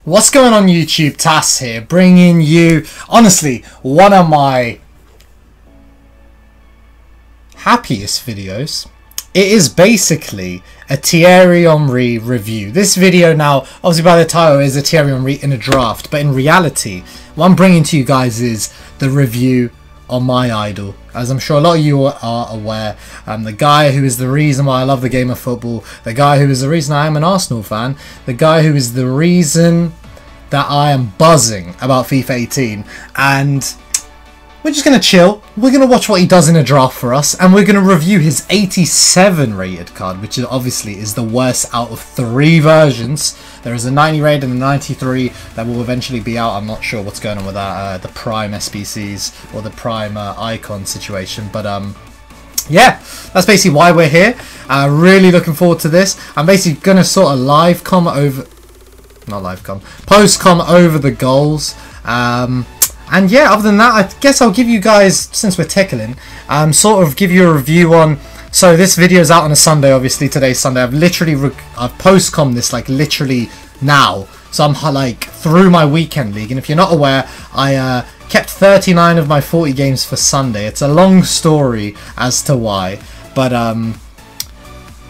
What's going on YouTube? Tass here, bringing you, honestly, one of my happiest videos. It is basically a Thierry Henry review. This video now, obviously by the title, is a Thierry Henry in a draft, but in reality, what I'm bringing to you guys is the review on my idol. As I'm sure a lot of you are aware, the guy who is the reason why I love the game of football, the guy who is the reason I am an Arsenal fan, the guy who is the reason that I am buzzing about FIFA 18, and we're just going to chill. We're going to watch what he does in a draft for us, and we're going to review his 87 rated card, which obviously is the worst out of 3 versions. There is a 90 rated and a 93 that will eventually be out. I'm not sure what's going on with that, the Prime SBCs or the Prime Icon situation, but yeah, that's basically why we're here. Really looking forward to this. I'm basically going to sort of post-com over the goals. And yeah, other than that, I guess I'll give you guys, since we're tickling, sort of give you a review on. So this video is out on a Sunday, obviously today's Sunday. I've post-com this like literally now, so I'm like through my weekend league. And if you're not aware, I kept 39 of my 40 games for Sunday. It's a long story as to why, but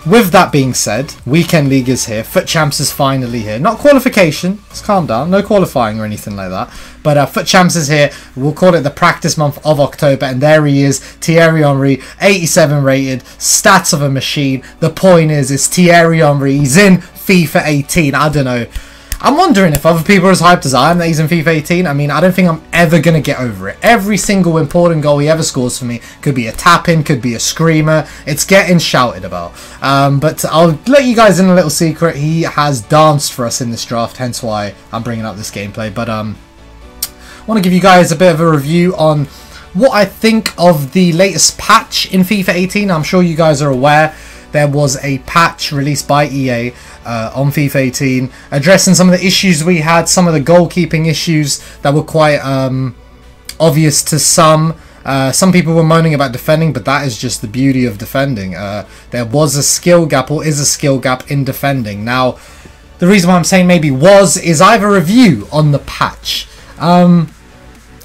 with that being said, Weekend League is here. Foot Champs is finally here. Not qualification. Let's calm down. No qualifying or anything like that. But Foot Champs is here. We'll call it the practice month of October. And there he is. Thierry Henry. 87 rated. Stats of a machine. The point is Thierry Henry. He's in FIFA 18. I don't know. I'm wondering if other people are as hyped as I am that he's in FIFA 18. I mean, I don't think I'm ever going to get over it. Every single important goal he ever scores for me could be a tap-in, could be a screamer. It's getting shouted about. But I'll let you guys in a little secret. He has danced for us in this draft, hence why I'm bringing up this gameplay. But I want to give you guys a bit of a review on what I think of the latest patch in FIFA 18. I'm sure you guys are aware. There was a patch released by EA on FIFA 18 addressing some of the issues we had, some of the goalkeeping issues that were quite obvious to some. Some people were moaning about defending, but that is just the beauty of defending. There was a skill gap, or is a skill gap, in defending. Now, the reason why I'm saying maybe is I have a review on the patch. I'm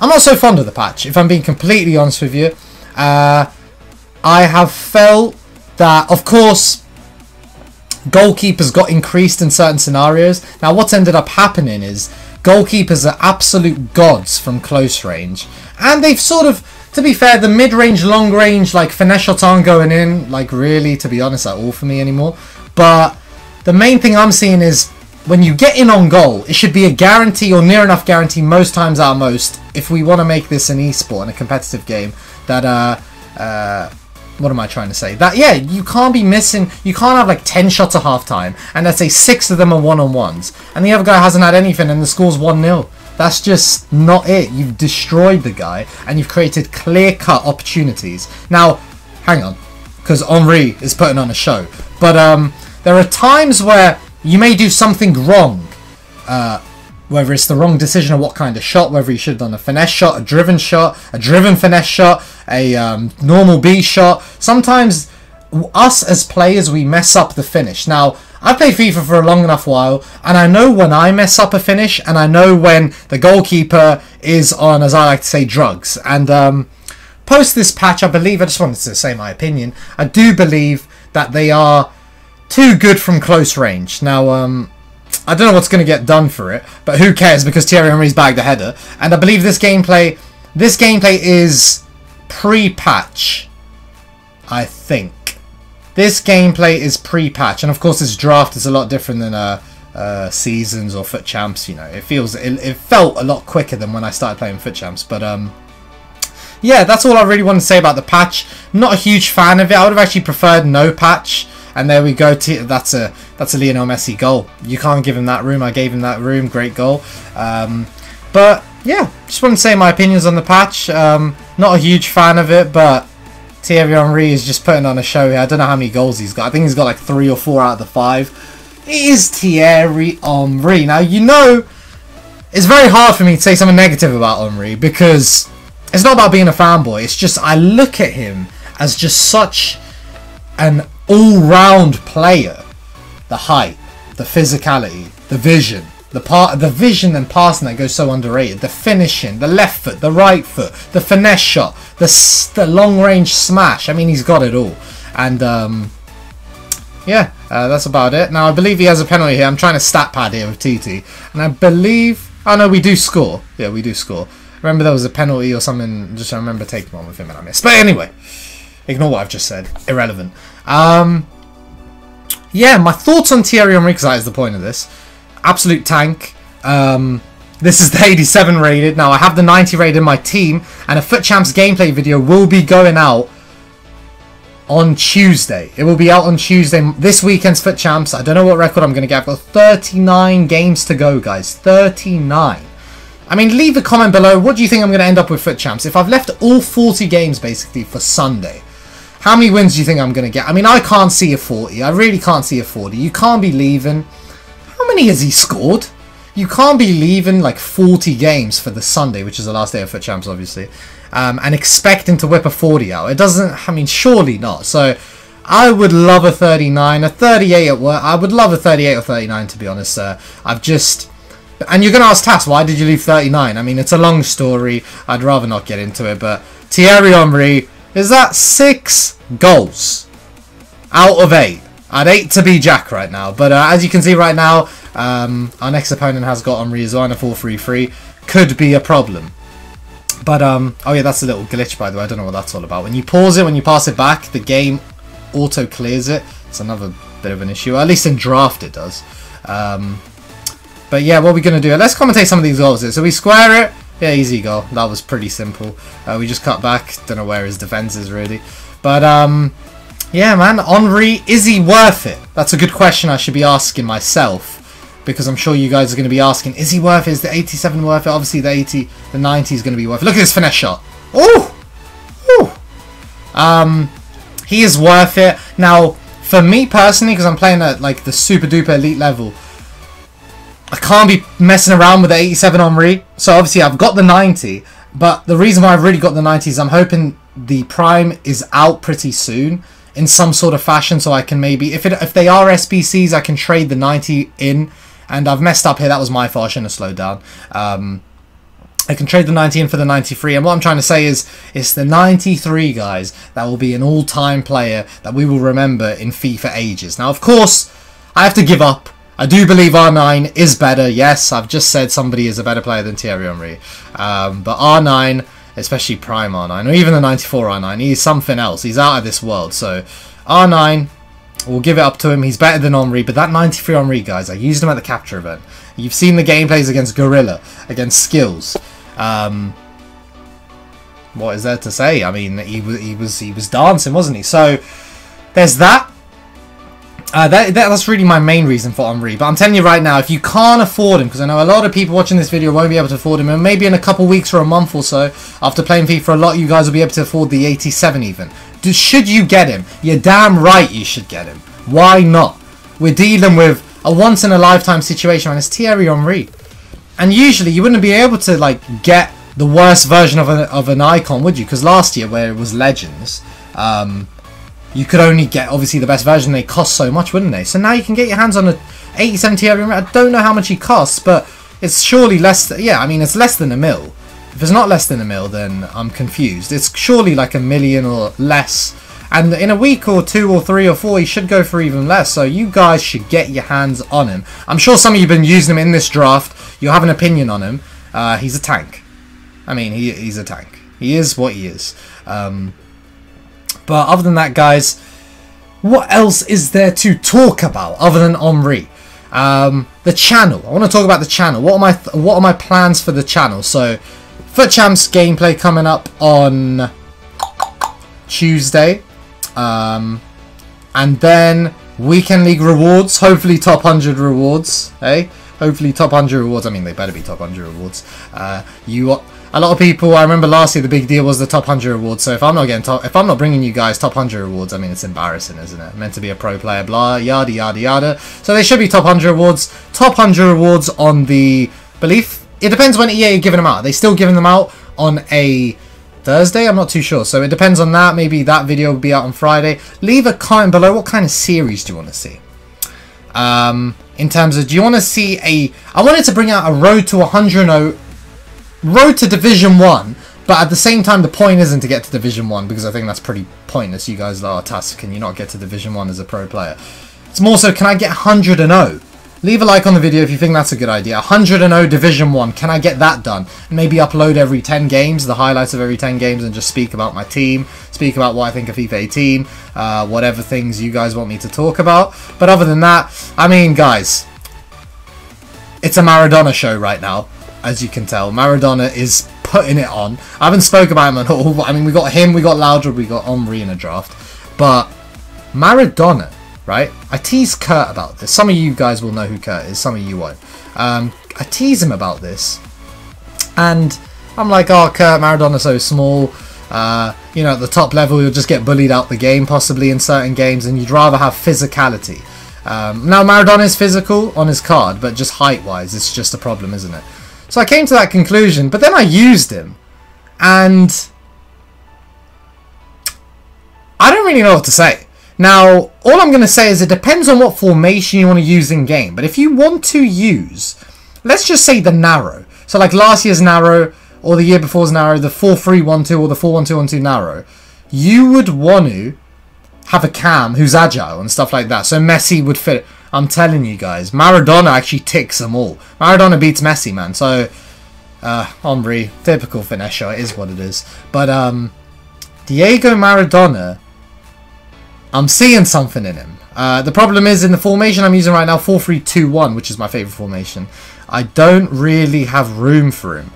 not so fond of the patch, if I'm being completely honest with you. I have felt that, of course, goalkeepers got increased in certain scenarios. Now, what's ended up happening is goalkeepers are absolute gods from close range. And they've sort of, to be fair, the mid-range, long-range, like, finesse shots aren't going in, like, really, to be honest, at all for me anymore. But the main thing I'm seeing is, when you get in on goal, it should be a guarantee, or near enough guarantee, most times out of most, if we want to make this an esport and a competitive game, that, what am I trying to say? That, yeah, you can't be missing, you can't have like 10 shots at half-time, and let's say 6 of them are one-on-ones, and the other guy hasn't had anything and the score's 1-0. That's just not it. You've destroyed the guy, and you've created clear-cut opportunities. Now, hang on, because Henry is putting on a show, but there are times where you may do something wrong, whether it's the wrong decision or what kind of shot, whether you should have done a finesse shot, a driven finesse shot, a normal B shot. Sometimes us as players, we mess up the finish. Now, I've played FIFA for a long enough while, and I know when I mess up a finish, and I know when the goalkeeper is on, as I like to say, drugs. And post this patch, I believe, I just wanted to say my opinion, I do believe that they are too good from close range. Now, I don't know what's going to get done for it, but who cares, because Thierry Henry's bagged the header. And I believe this gameplay is pre-patch, I think. This gameplay is pre-patch, and of course this draft is a lot different than Seasons or Foot Champs, you know. It felt a lot quicker than when I started playing Foot Champs, but yeah, that's all I really want to say about the patch. Not a huge fan of it. I would have actually preferred no patch. And there we go. That's a Lionel Messi goal. You can't give him that room. I gave him that room. Great goal. But yeah, just want to say my opinions on the patch. Not a huge fan of it, but Thierry Henry is just putting on a show here. I don't know how many goals he's got. I think he's got like 3 or 4 out of the 5. It is Thierry Henry. Now, you know, it's very hard for me to say something negative about Henry, because it's not about being a fanboy. It's just I look at him as just such an all-round player. The height, the physicality, the vision, The vision and passing that goes so underrated. The finishing, the left foot, the right foot, the finesse shot, the long range smash. I mean, he's got it all. And yeah, that's about it. Now I believe he has a penalty here. I'm trying to stat pad here with TT, and I believe, oh no, we do score. Yeah, we do score. Remember there was a penalty or something. Just I remember taking one with him and I missed. But anyway, ignore what I've just said. Irrelevant. Yeah, my thoughts on Thierry Henry, because that is the point of this. Absolute tank. This is the 87 rated. Now I have the 90 rated in my team, and a Foot Champs gameplay video will be going out on Tuesday. It will be out on Tuesday. This weekend's Foot Champs. I don't know what record I'm going to get. I've got 39 games to go, guys. 39. I mean, leave a comment below. What do you think I'm going to end up with Foot Champs? If I've left all 40 games, basically, for Sunday, how many wins do you think I'm going to get? I mean, I can't see a 40. I really can't see a 40. You can't be leaving. How many has he scored? You can't be leaving like 40 games for the Sunday, which is the last day of Foot Champs, obviously, and expecting to whip a 40 out. It doesn't, I mean, surely not. So I would love a 39, a 38 at work. I would love a 38 or 39, to be honest. I've just... And you're going to ask Tass, why did you leave 39? I mean, it's a long story. I'd rather not get into it. But Thierry Henry, is that 6 goals out of 8? I'd 8 to be Jack right now. But as you can see right now, our next opponent has got Henry as well in a 4-3-3. Could be a problem. But, oh yeah, that's a little glitch, by the way. I don't know what that's all about. When you pause it, when you pass it back, the game auto-clears it. It's another bit of an issue. At least in draft it does. But yeah, what are we going to do? Let's commentate some of these goals. So we square it. Yeah, easy goal. That was pretty simple. We just cut back. Don't know where his defense is, really. But, yeah, man. Henry, is he worth it? That's a good question I should be asking myself. Because I'm sure you guys are going to be asking, is he worth it? Is the 87 worth it? Obviously, the 90 is going to be worth it. Look at this finesse shot. Oh! Ooh! He is worth it. Now, for me personally, because I'm playing at, like, the super-duper elite level, I can't be messing around with the 87 Henry. So obviously I've got the 90. But the reason why I've really got the 90 is I'm hoping the Prime is out pretty soon in some sort of fashion. So I can maybe, if they are SBCs, I can trade the 90 in. And I've messed up here. That was my fault. I shouldn't have slowed down. I can trade the 90 in for the 93. And what I'm trying to say is it's the 93, guys, that will be an all-time player that we will remember in FIFA ages. Now, of course, I have to give up. I do believe R9 is better. Yes, I've just said somebody is a better player than Thierry Henry. But R9, especially Prime R9, or even the 94 R9, he's something else. He's out of this world. So R9, we'll give it up to him. He's better than Henry. But that 93 Henry, guys, I used him at the capture event. You've seen the gameplays against Gorilla, against Skills. What is there to say? I mean, he was dancing, wasn't he? So there's that. That's really my main reason for Henry. But I'm telling you right now, if you can't afford him, because I know a lot of people watching this video won't be able to afford him, and maybe in a couple weeks or a month or so, after playing FIFA a lot, you guys will be able to afford the 87 even. Should you get him? You're damn right you should get him. Why not? We're dealing with a once-in-a-lifetime situation, and it's Thierry Henry. And usually you wouldn't be able to like get the worst version of an icon, would you? Because last year, where it was Legends, you could only get, obviously, the best version. They cost so much, wouldn't they? So now you can get your hands on a 87 Thierry Henry. I don't know how much he costs, but it's surely less. Yeah, I mean, it's less than $1 million. If it's not less than $1 million, then I'm confused. It's surely like $1 million or less. And in a week or 2 or 3 or 4, he should go for even less. So you guys should get your hands on him. I'm sure some of you have been using him in this draft. You have an opinion on him. He's a tank. I mean, he's a tank. He is what he is. But other than that, guys, what else is there to talk about other than Henry? The channel. I want to talk about the channel. What are my plans for the channel? So, Foot Champs gameplay coming up on Tuesday. And then Weekend League rewards. Hopefully top 100 rewards. Hey? Hopefully top 100 rewards. I mean, they better be top 100 rewards. A lot of people, I remember last year the big deal was the top 100 rewards. So if I'm not bringing you guys top 100 rewards, I mean, it's embarrassing, isn't it? Meant to be a pro player, blah, yada, yada, yada. So they should be top 100 rewards. Top 100 rewards on the, belief, it depends when EA are giving them out. Are they still giving them out on a Thursday? I'm not too sure. So it depends on that. Maybe that video will be out on Friday. Leave a comment below. What kind of series do you want to see? in terms of, do you want to see I wanted to bring out a road to 100-0, road to Division 1, but at the same time the point isn't to get to Division 1 because I think that's pretty pointless. You guys are, Tass, can you not get to Division 1 as a pro player? It's more so, can I get 100-0? Leave a like on the video if you think that's a good idea. 100-0 Division 1, can I get that done? Maybe upload every 10 games, the highlights of every 10 games, and just speak about my team, speak about what I think of FIFA 18, whatever things you guys want me to talk about. But other than that, I mean, guys, it's a Maradona show right now, as you can tell. Maradona is putting it on. I haven't spoke about him at all. I mean, we got him, we got Laudrup, we got Henry in a draft. But Maradona, right? I tease Kurt about this. Some of you guys will know who Kurt is, some of you won't. I tease him about this, and I'm like, oh, Kurt, Maradona's so small. You know, at the top level, you'll just get bullied out the game, possibly in certain games, and you'd rather have physicality. Now, Maradona is physical on his card, but just height-wise, it's just a problem, isn't it? So I came to that conclusion, but then I used him, and I don't really know what to say. Now, all I'm going to say is it depends on what formation you want to use in game. But if you want to use, let's just say the narrow. So like last year's narrow, or the year before's narrow, the 4-3-1-2 or the 4-1-2-1-2 narrow, you would want to have a cam who's agile and stuff like that. So Messi would fit. I'm telling you guys, Maradona actually ticks them all. Maradona beats Messi, man. So, Henry, typical finesse shot, it is what it is. But Diego Maradona, I'm seeing something in him. The problem is, in the formation I'm using right now, 4-3-2-1, which is my favourite formation, I don't really have room for him.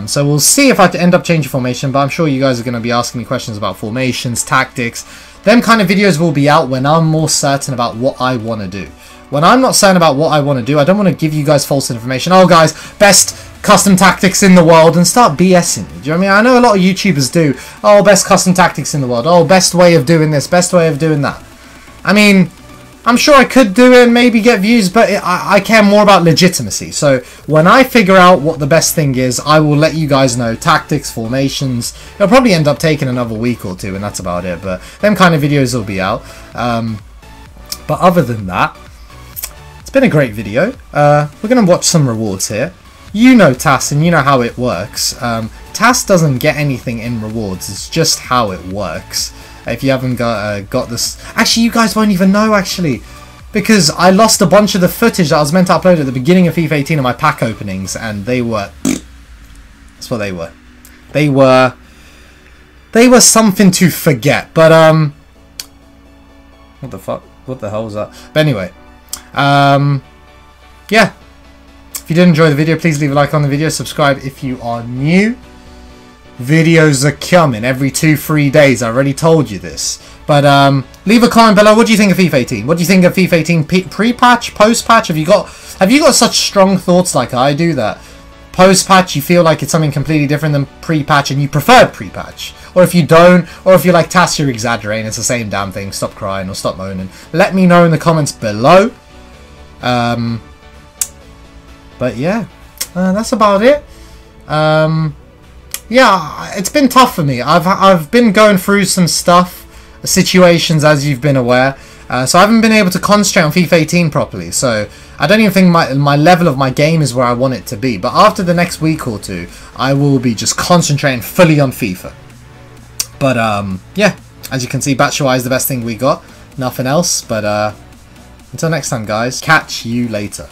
So we'll see if I end up changing formation, but I'm sure you guys are going to be asking me questions about formations, tactics. Them kind of videos will be out when I'm more certain about what I want to do. When I'm not certain about what I want to do, I don't want to give you guys false information. Oh, guys, best custom tactics in the world, and start BSing. Do you know what I mean? I know a lot of YouTubers do. Oh, best custom tactics in the world. Oh, best way of doing this, best way of doing that. I mean, I'm sure I could do it and maybe get views, but I care more about legitimacy. So when I figure out what the best thing is, I will let you guys know. Tactics, formations. It'll probably end up taking another week or two, and that's about it. But them kind of videos will be out. But other than that, it's been a great video. We're going to watch some rewards here. You know Tass, and you know how it works. Tass doesn't get anything in rewards. It's just how it works. If you haven't got this... Actually, you guys won't even know, actually. Because I lost a bunch of the footage that I was meant to upload at the beginning of FIFA 18 of my pack openings. And they were... That's what they were. They were something to forget. But, what the fuck? What the hell was that? But anyway. Yeah. If you did enjoy the video, please leave a like on the video. Subscribe if you are new. Videos are coming every 2-3 days. I already told you this. But leave a comment below. What do you think of FIFA 18? What do you think of FIFA 18 pre-patch, post-patch? Have you got such strong thoughts like I do that post-patch you feel like it's something completely different than pre-patch and you prefer pre-patch? Or if you don't, or if you're like Tass, you're exaggerating, it's the same damn thing, stop crying or stop moaning. Let me know in the comments below. But yeah, that's about it. Yeah, it's been tough for me. I've been going through some stuff, situations, as you've been aware. So I haven't been able to concentrate on FIFA 18 properly. So I don't even think my level of my game is where I want it to be. But after the next week or two, I will be just concentrating fully on FIFA. But yeah, as you can see, Batshuayi is the best thing we got. Nothing else. But until next time, guys. Catch you later.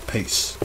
Peace.